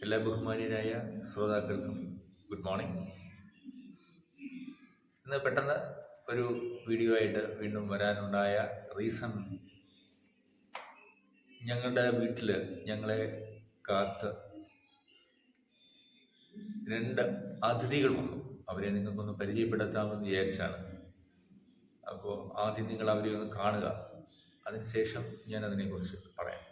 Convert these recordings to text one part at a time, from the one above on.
എല്ലാ ബഹുമാന്യരായ ശ്രോതാക്കൾക്കും ഗുഡ് മോർണിംഗ്. ഇന്ന് പെട്ടെന്ന് ഒരു വീഡിയോ ആയിട്ട് വീണ്ടും വരാനുണ്ടായ റീസൺ, ഞങ്ങളുടെ വീട്ടിൽ ഞങ്ങളെ കാത്ത് 2 അതിഥികൾ വന്നു. അവരെ നിങ്ങൾക്കൊന്ന് പരിചയപ്പെടുത്താമെന്ന് വിചാരിച്ചാണ്. അപ്പോൾ ആദ്യം നിങ്ങൾ അവരെ ഒന്ന് കാണുക, അതിനുശേഷം ഞാൻ അതിനെക്കുറിച്ച് പറയാം.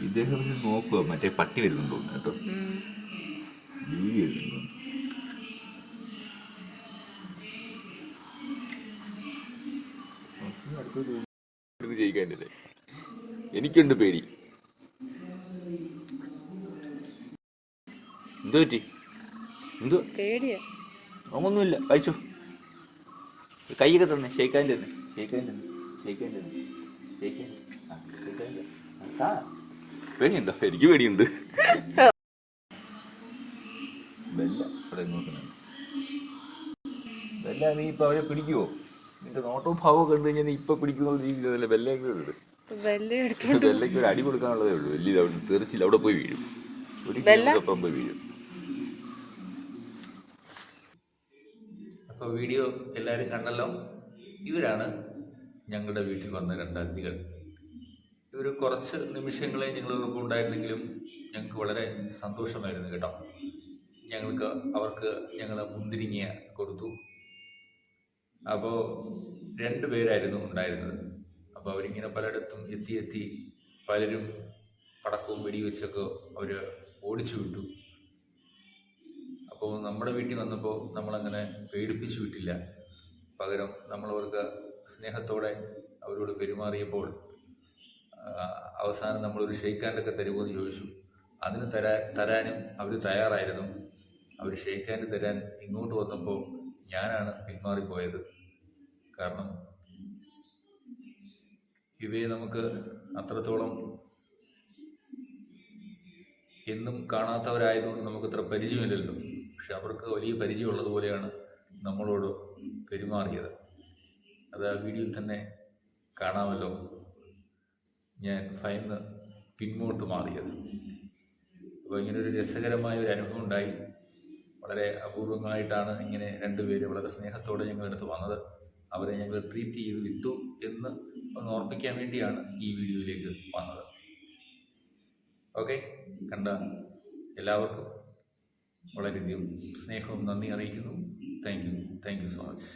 ഇദ്ദേഹം നോക്കുക, മറ്റേ പട്ടി വരുന്നുണ്ടോ കേട്ടോ, ജീവി വരുന്നുണ്ടോ. ചെയ്യിക്കാൻ്റെ എനിക്കുണ്ട് പേടി. എന്തോ പറ്റി? എന്തോ പേടിയാ? ഒന്നുമില്ല, കഴിച്ചു. കൈയൊക്കെ തന്നെ ഷെയ്ക്കാൻ്റെ തന്നെ ഷെയ്ക്കാൻ്റെ തന്നെ ഷെയ്ക്കാൻ്റെ തന്നെ ഷെയ്ക്കാൻ പേടിയുണ്ടോ? എനിക്ക് പേടിയുണ്ട്. ബെല്ല ഇവിടെ നോക്കണം. ബെല്ല, നീ ഇപ്പൊ അവരെ പിടിക്കുവോ? നിന്റെ നോട്ടവും ഭാവവും കണ്ടു കഴിഞ്ഞാൽ നീ ഇപ്പൊ പിടിക്കുന്ന രീതിയിലല്ലേ ബെല്ലയൊക്കെ ഉണ്ട്. ബെല്ലയ്ക്ക് ഒരു അടി കൊടുക്കാനുള്ളതേ ഉള്ളൂ. വലിയ അവിടെ തെറിച്ചില്ല, അവിടെ പോയി വീഴും. ഒപ്പം പോയി വീഴും. അപ്പോൾ വീഡിയോ എല്ലാവരും കണ്ടല്ലോ. ഇവരാണ് ഞങ്ങളുടെ വീട്ടിൽ വന്ന 2 അതിഥികൾ. ഇവർ കുറച്ച് നിമിഷങ്ങളെ ഞങ്ങളോടൊപ്പം ഉണ്ടായിരുന്നെങ്കിലും ഞങ്ങൾക്ക് വളരെ സന്തോഷമായിരുന്നു കേട്ടോ. അവർക്ക് ഞങ്ങൾ മുന്തിരിങ്ങ കൊടുത്തു. അപ്പോൾ 2 പേരായിരുന്നു ഉണ്ടായിരുന്നത്. അപ്പോൾ അവരിങ്ങനെ പലയിടത്തും എത്തി പലരും പടക്കവും വെടിവെച്ചൊക്കെ അവർ ഓടിച്ചു വിട്ടു. അപ്പോൾ നമ്മുടെ വീട്ടിൽ വന്നപ്പോൾ നമ്മളങ്ങനെ പേടിപ്പിച്ചു വിട്ടില്ല. പകരം നമ്മളവർക്ക് സ്നേഹത്തോടെ അവരോട് പെരുമാറിയപ്പോൾ അവസാനം നമ്മളൊരു ഷെയ്ക്കാൻഡൊക്കെ തരുമോ എന്ന് ചോദിച്ചു. അതിന് തരാനും അവർ തയ്യാറായിരുന്നു. അവർ ഷെയ്ക്കാൻഡ് തരാൻ ഇങ്ങോട്ട് വന്നപ്പോൾ ഞാനാണ് പിന്മാറിപ്പോയത്. കാരണം ഇവയെ നമുക്ക് അത്രത്തോളം എന്നും കാണാത്തവരായതുകൊണ്ട് നമുക്കത്ര പരിചയമില്ലല്ലോ. പക്ഷെ അവർക്ക് വലിയ പരിചയമുള്ളതുപോലെയാണ് നമ്മളോട് പെരുമാറിയത്. അത് ആ വീഡിയോയിൽ തന്നെ കാണാമല്ലോ. ഞാൻ ഭയന്ന് പിന്നോട്ട് മാറിയത്. അപ്പോൾ ഇങ്ങനൊരു രസകരമായ ഒരു അനുഭവം ഉണ്ടായി. വളരെ അപൂർവങ്ങളായിട്ടാണ് ഇങ്ങനെ 2 പേര് വളരെ സ്നേഹത്തോടെ ഞങ്ങളടുത്ത് വന്നത്. അവരെ ഞങ്ങൾ ട്രീറ്റ് ചെയ്ത് വിട്ടു എന്ന് ഒന്ന് ഓർമ്മിക്കാൻ വേണ്ടിയാണ് ഈ വീഡിയോയിലേക്ക് വന്നത്. ഓക്കെ, കണ്ട എല്ലാവർക്കും വളരെയധികം സ്നേഹവും നന്ദി അറിയിക്കുന്നു. Thank you so much.